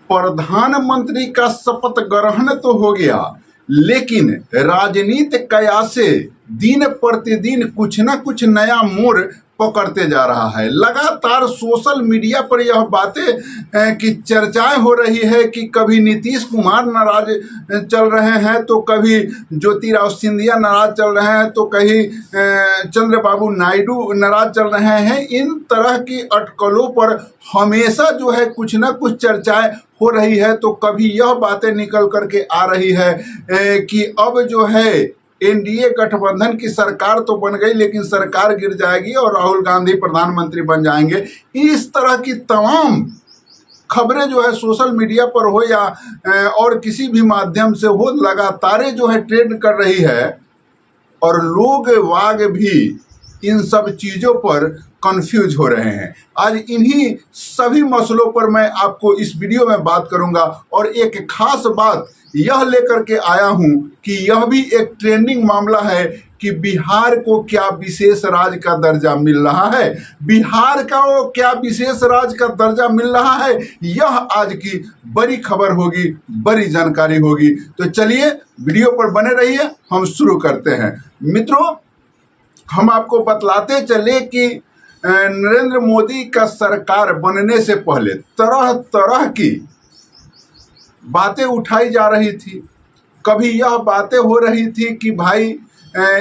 प्रधानमंत्री का शपथ ग्रहण तो हो गया, लेकिन राजनीति कयासे दिन प्रतिदिन कुछ न कुछ नया मोड़ पकड़ते जा रहा है। लगातार सोशल मीडिया पर यह बातें की चर्चाएं हो रही है कि कभी नीतीश कुमार नाराज चल रहे हैं, तो कभी ज्योतिराव सिंधिया नाराज चल रहे हैं, तो कहीं चंद्रबाबू नायडू नाराज चल रहे हैं। इन तरह की अटकलों पर हमेशा जो है कुछ ना कुछ चर्चाएं हो रही है। तो कभी यह बातें निकल करके आ रही है कि अब जो है एनडीए गठबंधन की सरकार तो बन गई, लेकिन सरकार गिर जाएगी और राहुल गांधी प्रधानमंत्री बन जाएंगे। इस तरह की तमाम खबरें जो है सोशल मीडिया पर हो या और किसी भी माध्यम से हो, लगातार जो है ट्रेंड कर रही है, और लोग वाग भी इन सब चीज़ों पर कंफ्यूज हो रहे हैं। आज इन्हीं सभी मसलों पर मैं आपको इस वीडियो में बात करूंगा, और एक खास बात यह लेकर के आया हूं कि यह भी एक ट्रेंडिंग मामला है कि बिहार को क्या विशेष राज्य का दर्जा मिल रहा है। बिहार का वो क्या विशेष राज्य का दर्जा मिल रहा है, यह आज की बड़ी खबर होगी, बड़ी जानकारी होगी। तो चलिए वीडियो पर बने रहिए, हम शुरू करते हैं। मित्रों, हम आपको बतलाते चले कि नरेंद्र मोदी का सरकार बनने से पहले तरह तरह की बातें उठाई जा रही थी। कभी यह बातें हो रही थी कि भाई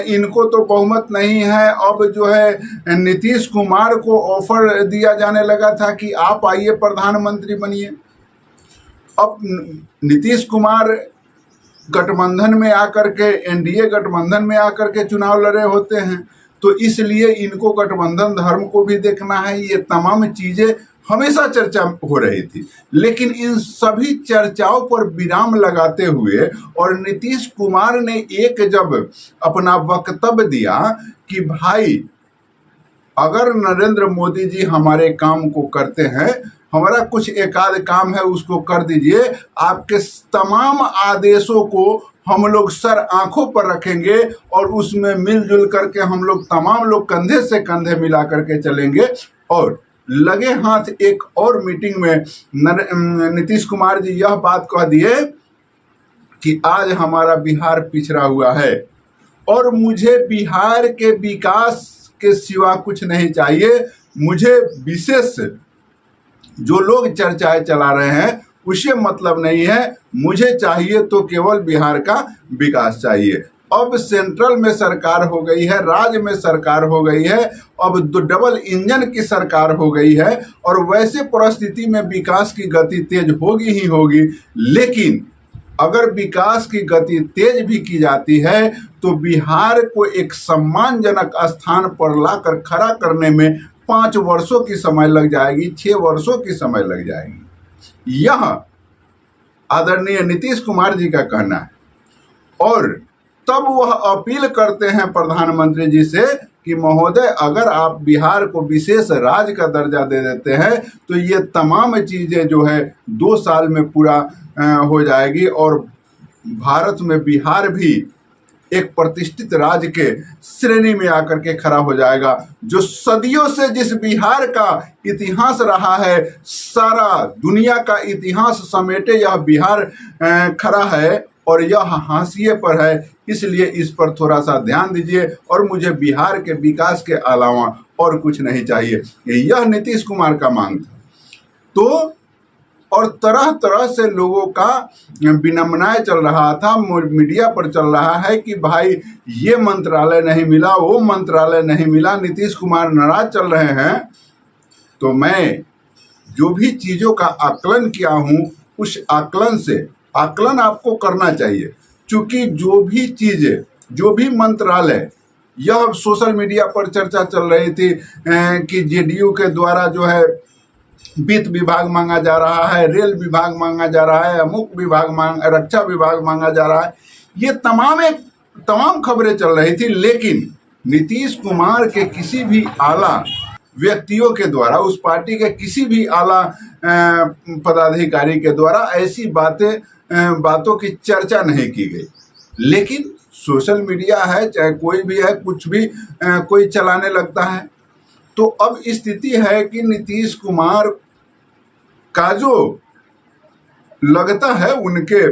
इनको तो बहुमत नहीं है, अब जो है नीतीश कुमार को ऑफर दिया जाने लगा था कि आप आइए प्रधानमंत्री बनिए। अब नीतीश कुमार गठबंधन में आकर के, एनडीए गठबंधन में आकर के चुनाव लड़े होते हैं, तो इसलिए इनको गठबंधन धर्म को भी देखना है। ये तमाम चीज़ें हमेशा चर्चा हो रही थी, लेकिन इन सभी चर्चाओं पर विराम लगाते हुए और नीतीश कुमार ने एक जब अपना वक्तव्य दिया कि भाई अगर नरेंद्र मोदी जी हमारे काम को करते हैं, हमारा कुछ एकाध काम है उसको कर दीजिए, आपके तमाम आदेशों को हम लोग सर आंखों पर रखेंगे और उसमें मिलजुल करके हम लोग तमाम लोग कंधे से कंधे मिला करके चलेंगे। और लगे हाथ एक और मीटिंग में नीतीश कुमार जी यह बात कह दिए कि आज हमारा बिहार पिछड़ा हुआ है और मुझे बिहार के विकास के सिवा कुछ नहीं चाहिए। मुझे विशेष जो लोग चर्चाएं चला रहे हैं उसे मतलब नहीं है, मुझे चाहिए तो केवल बिहार का विकास चाहिए। अब सेंट्रल में सरकार हो गई है, राज्य में सरकार हो गई है, अब डबल इंजन की सरकार हो गई है, और वैसे परिस्थिति में विकास की गति तेज होगी ही होगी। लेकिन अगर विकास की गति तेज भी की जाती है तो बिहार को एक सम्मानजनक स्थान पर लाकर खड़ा करने में 5 वर्षों की समय लग जाएगी, 6 वर्षों की समय लग जाएगी। यह आदरणीय नीतीश कुमार जी का कहना है। और तब वह अपील करते हैं प्रधानमंत्री जी से कि महोदय, अगर आप बिहार को विशेष राज्य का दर्जा दे देते हैं तो ये तमाम चीज़ें जो है 2 साल में पूरा हो जाएगी, और भारत में बिहार भी एक प्रतिष्ठित राज्य के श्रेणी में आकर के खड़ा हो जाएगा। जो सदियों से जिस बिहार का इतिहास रहा है, सारा दुनिया का इतिहास समेटे यह बिहार खड़ा है, और यह हाशिए पर है। इसलिए इस पर थोड़ा सा ध्यान दीजिए, और मुझे बिहार के विकास के अलावा और कुछ नहीं चाहिए। यह नीतीश कुमार का मांग था। तो और तरह तरह से लोगों का विनम्रनाएं चल रहा था, मीडिया पर चल रहा है कि भाई ये मंत्रालय नहीं मिला, वो मंत्रालय नहीं मिला, नीतीश कुमार नाराज चल रहे हैं। तो मैं जो भी चीज़ों का आकलन किया हूँ, उस आकलन से आकलन आपको करना चाहिए, क्योंकि जो भी चीज़ें, जो भी मंत्रालय, यह सोशल मीडिया पर चर्चा चल रही थी कि जेडीयू के द्वारा जो है वित्त विभाग मांगा जा रहा है, रेल विभाग मांगा जा रहा है, अमुक विभाग रक्षा विभाग मांगा जा रहा है, ये तमाम खबरें चल रही थी। लेकिन नीतीश कुमार के किसी भी आला व्यक्तियों के द्वारा, उस पार्टी के किसी भी आला पदाधिकारी के द्वारा ऐसी बातों की चर्चा नहीं की गई। लेकिन सोशल मीडिया है, चाहे कोई भी है, कुछ भी कोई चलाने लगता है। तो अब स्थिति है कि नीतीश कुमार का जो लगता है उनके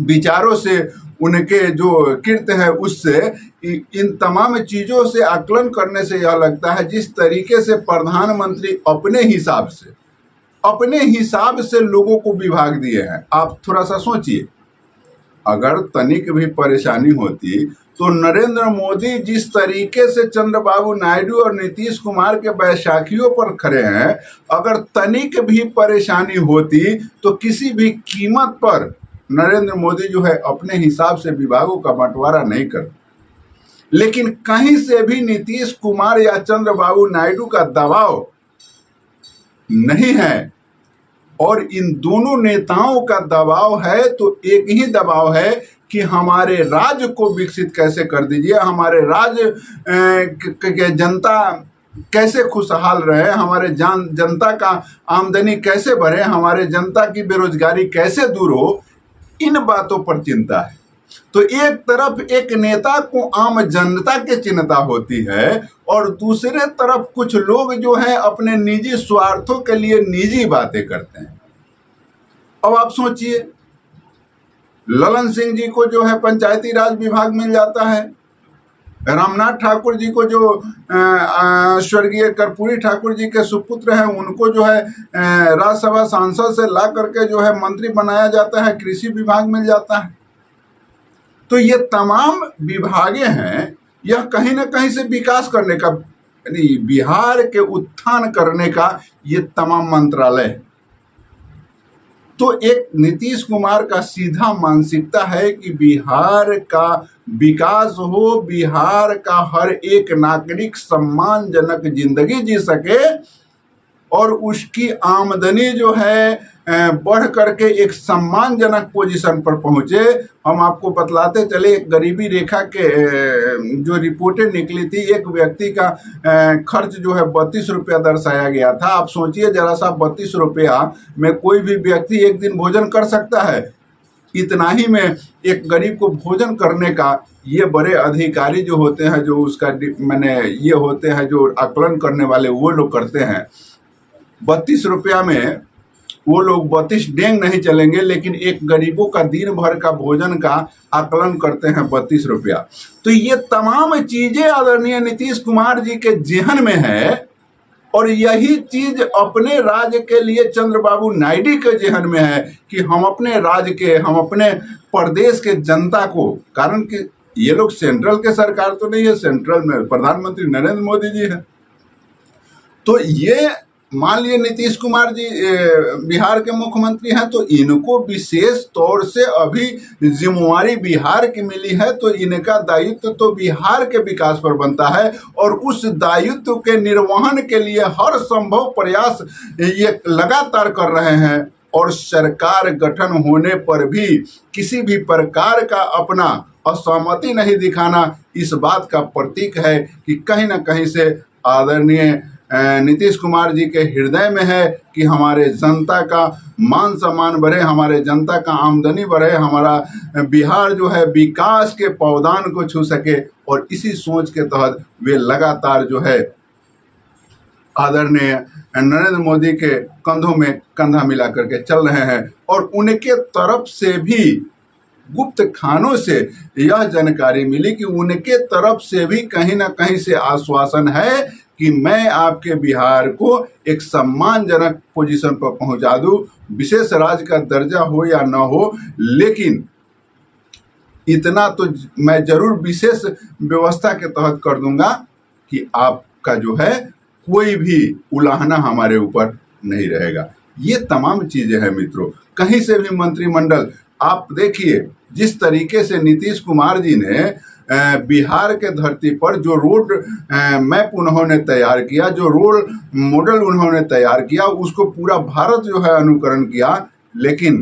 विचारों से, उनके जो कृत्य है उससे, इन तमाम चीज़ों से आकलन करने से यह लगता है जिस तरीके से प्रधानमंत्री अपने हिसाब से लोगों को विभाग दिए हैं। आप थोड़ा सा सोचिए, अगर तनिक भी परेशानी होती तो नरेंद्र मोदी जिस तरीके से चंद्रबाबू नायडू और नीतीश कुमार के बैसाखियों पर खड़े हैं, अगर तनिक भी परेशानी होती तो किसी भी कीमत पर नरेंद्र मोदी जो है अपने हिसाब से विभागों का बंटवारा नहीं करते। लेकिन कहीं से भी नीतीश कुमार या चंद्रबाबू नायडू का दबाव नहीं है, और इन दोनों नेताओं का दबाव है तो एक ही दबाव है कि हमारे राज्य को विकसित कैसे कर दीजिए, हमारे राज्य के जनता कैसे खुशहाल रहे, हमारे जनता का आमदनी कैसे बढ़े, हमारे जनता की बेरोजगारी कैसे दूर हो, इन बातों पर चिंता है। तो एक तरफ एक नेता को आम जनता की चिंता होती है और दूसरे तरफ कुछ लोग जो हैं अपने निजी स्वार्थों के लिए निजी बातें करते हैं। अब आप सोचिए, ललन सिंह जी को जो है पंचायती राज विभाग मिल जाता है, रामनाथ ठाकुर जी को जो स्वर्गीय कर्पूरी ठाकुर जी के सुपुत्र हैं उनको जो है राज्यसभा सांसद से ला करके जो है मंत्री बनाया जाता है, कृषि विभाग मिल जाता है। तो ये तमाम विभागें हैं, यह कहीं ना कहीं से विकास करने का, यानी बिहार के उत्थान करने का ये तमाम मंत्रालय है। तो एक नीतीश कुमार का सीधा मानसिकता है कि बिहार का विकास हो, बिहार का हर एक नागरिक सम्मानजनक जिंदगी जी सके और उसकी आमदनी जो है बढ़ करके एक सम्मानजनक पोजीशन पर पहुंचे। हम आपको बतलाते चले, एक गरीबी रेखा के जो रिपोर्टें निकली थी, एक व्यक्ति का खर्च जो है 32 रुपया दर्शाया गया था। आप सोचिए जरा सा, 32 रुपया में कोई भी व्यक्ति एक दिन भोजन कर सकता है। इतना ही में एक गरीब को भोजन करने का ये बड़े अधिकारी जो होते हैं, जो उसका ये होते हैं जो आकलन करने वाले, वो लोग करते हैं। 32 रुपया में वो लोग 32 डेंग नहीं चलेंगे, लेकिन एक गरीबों का दिन भर का भोजन का आकलन करते हैं 32 रुपया। तो ये तमाम चीजें आदरणीय नीतीश कुमार जी के जेहन में है और यही चीज अपने राज्य के लिए चंद्रबाबू नायडू के जेहन में है कि हम अपने राज्य के, हम अपने प्रदेश के जनता को, कारण कि ये लोग सेंट्रल के सरकार तो नहीं है, सेंट्रल में प्रधानमंत्री नरेंद्र मोदी जी है। तो ये मान लिए नीतीश कुमार जी बिहार के मुख्यमंत्री हैं, तो इनको विशेष तौर से अभी जिम्मेवारी बिहार की मिली है, तो इनका दायित्व तो बिहार के विकास पर बनता है और उस दायित्व के निर्वहन के लिए हर संभव प्रयास ये लगातार कर रहे हैं। और सरकार गठन होने पर भी किसी भी प्रकार का अपना असहमति नहीं दिखाना इस बात का प्रतीक है कि कहीं ना कहीं से आदरणीय नीतीश कुमार जी के हृदय में है कि हमारे जनता का मान सम्मान बढ़े, हमारे जनता का आमदनी बढ़े, हमारा बिहार जो है विकास के पौधान को छू सके। और इसी सोच के तहत वे लगातार जो है आदरणीय नरेंद्र मोदी के कंधों में कंधा मिला करके चल रहे हैं। और उनके तरफ से भी गुप्त खानों से यह जानकारी मिली कि उनके तरफ से भी कहीं ना कहीं से आश्वासन है कि मैं आपके बिहार को एक सम्मानजनक पोजीशन पर पहुंचा दूं, विशेष राज्य का दर्जा हो या ना हो, लेकिन इतना तो मैं जरूर विशेष व्यवस्था के तहत कर दूंगा कि आपका जो है कोई भी उलाहना हमारे ऊपर नहीं रहेगा। ये तमाम चीजें हैं मित्रों। कहीं से भी मंत्रिमंडल, आप देखिए जिस तरीके से नीतीश कुमार जी ने बिहार के धरती पर जो रोड मैप उन्होंने तैयार किया, जो रोड मॉडल उन्होंने तैयार किया, उसको पूरा भारत जो है अनुकरण किया। लेकिन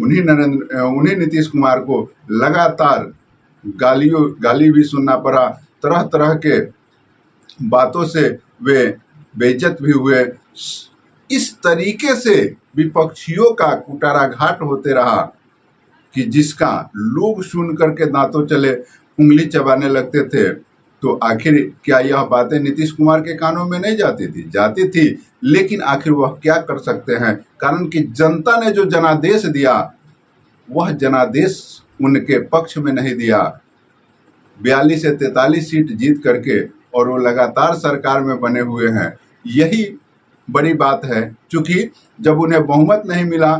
उन्हीं नीतीश कुमार को लगातार गाली भी सुनना पड़ा, तरह तरह के बातों से वे बेइज्जत भी हुए। इस तरीके से विपक्षियों का कुटाराघात होते रहा कि जिसका लोग सुन करके दांतों चले उंगली चबाने लगते थे। तो आखिर क्या यह बातें नीतीश कुमार के कानों में नहीं जाती थी? जाती थी, लेकिन आखिर वह क्या कर सकते हैं, कारण कि जनता ने जो जनादेश दिया वह जनादेश उनके पक्ष में नहीं दिया। 42 से 43 सीट जीत करके और वो लगातार सरकार में बने हुए हैं, यही बड़ी बात है। क्योंकि जब उन्हें बहुमत नहीं मिला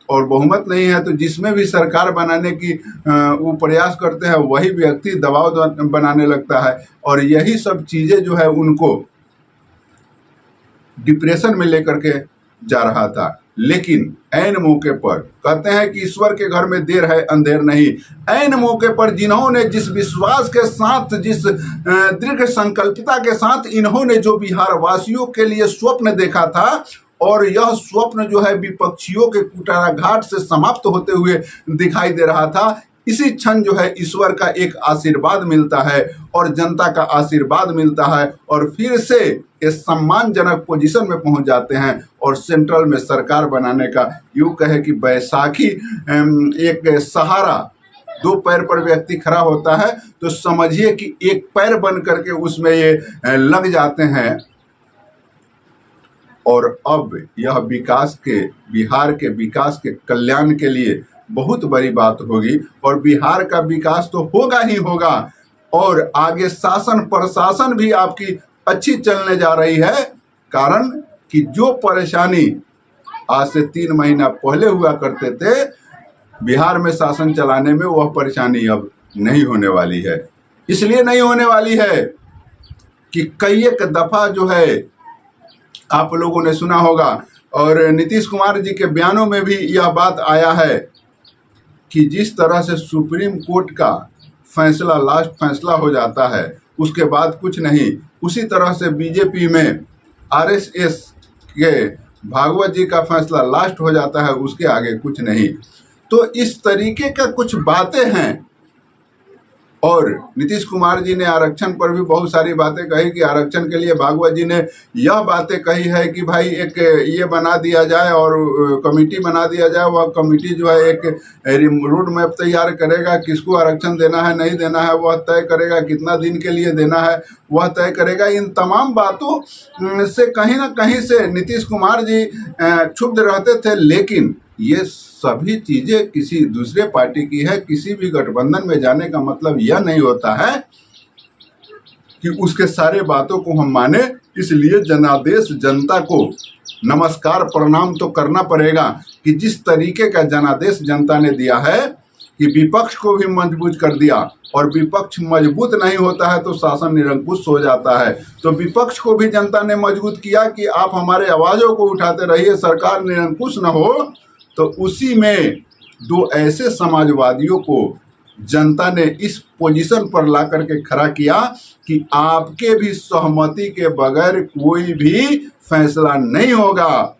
और बहुमत नहीं है तो जिसमें भी सरकार बनाने की वो प्रयास करते हैं वही व्यक्ति दबाव बनाने लगता है, और यही सब चीज़ें जो है उनको डिप्रेशन में लेकर के जा रहा था। लेकिन ऐन मौके पर, कहते हैं कि ईश्वर के घर में देर है अंधेर नहीं, ऐन मौके पर जिन्होंने जिस विश्वास के साथ, जिस दृढ़ संकल्पता के साथ इन्होंने जो बिहार वासियों के लिए स्वप्न देखा था, और यह स्वप्न जो है विपक्षियों के कुटाराघात से समाप्त होते हुए दिखाई दे रहा था, इसी क्षण जो है ईश्वर का एक आशीर्वाद मिलता है और जनता का आशीर्वाद मिलता है, और फिर से ये सम्मानजनक पोजीशन में पहुंच जाते हैं और सेंट्रल में सरकार बनाने का, यूँ कहे कि बैसाखी एक सहारा, दो पैर पर व्यक्ति खड़ा होता है तो समझिए कि एक पैर बन करके उसमें ये लग जाते हैं। और अब यह विकास के, बिहार के विकास के कल्याण के लिए बहुत बड़ी बात होगी, और बिहार का विकास तो होगा ही होगा, और आगे शासन प्रशासन भी आपकी अच्छी चलने जा रही है, कारण कि जो परेशानी आज से 3 महीना पहले हुआ करते थे बिहार में शासन चलाने में, वह परेशानी अब नहीं होने वाली है। इसलिए नहीं होने वाली है कि कई एक दफ़ा जो है आप लोगों ने सुना होगा, और नीतीश कुमार जी के बयानों में भी यह बात आया है कि जिस तरह से सुप्रीम कोर्ट का फैसला, लास्ट फैसला हो जाता है उसके बाद कुछ नहीं, उसी तरह से बीजेपी में आरएसएस के भागवत जी का फैसला लास्ट हो जाता है, उसके आगे कुछ नहीं। तो इस तरीके का कुछ बातें हैं। और नीतीश कुमार जी ने आरक्षण पर भी बहुत सारी बातें कही कि आरक्षण के लिए भागवत जी ने यह बातें कही है कि भाई एक ये बना दिया जाए और कमेटी बना दिया जाए, वह कमेटी जो है एक रोड मैप तैयार करेगा, किसको आरक्षण देना है नहीं देना है वह तय करेगा, कितना दिन के लिए देना है वह तय करेगा। इन तमाम बातों से कहीं ना कहीं से नीतीश कुमार जी क्षुब्ध रहते थे, लेकिन ये सभी चीजें किसी दूसरे पार्टी की है। किसी भी गठबंधन में जाने का मतलब यह नहीं होता है कि उसके सारे बातों को हम माने। इसलिए जनादेश जनता को नमस्कार प्रणाम तो करना पड़ेगा कि जिस तरीके का जनादेश जनता ने दिया है कि विपक्ष को भी मजबूत कर दिया, और विपक्ष मजबूत नहीं होता है तो शासन निरंकुश हो जाता है। तो विपक्ष को भी जनता ने मजबूत किया कि आप हमारे आवाज़ों को उठाते रहिए, सरकार निरंकुश न हो। तो उसी में दो ऐसे समाजवादियों को जनता ने इस पोजीशन पर ला करके खड़ा किया कि आपके भी सहमति के बगैर कोई भी फैसला नहीं होगा,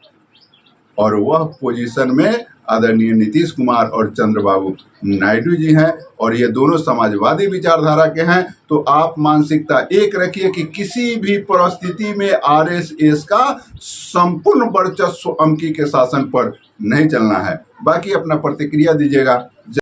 और वह पोजीशन में आदरणीय नीतीश कुमार और चंद्रबाबू नायडू जी हैं, और ये दोनों समाजवादी विचारधारा के हैं। तो आप मानसिकता एक रखिए कि किसी भी परिस्थिति में आरएसएस का संपूर्ण वर्चस्व अमकी के शासन पर नहीं चलना है। बाकी अपना प्रतिक्रिया दीजिएगा।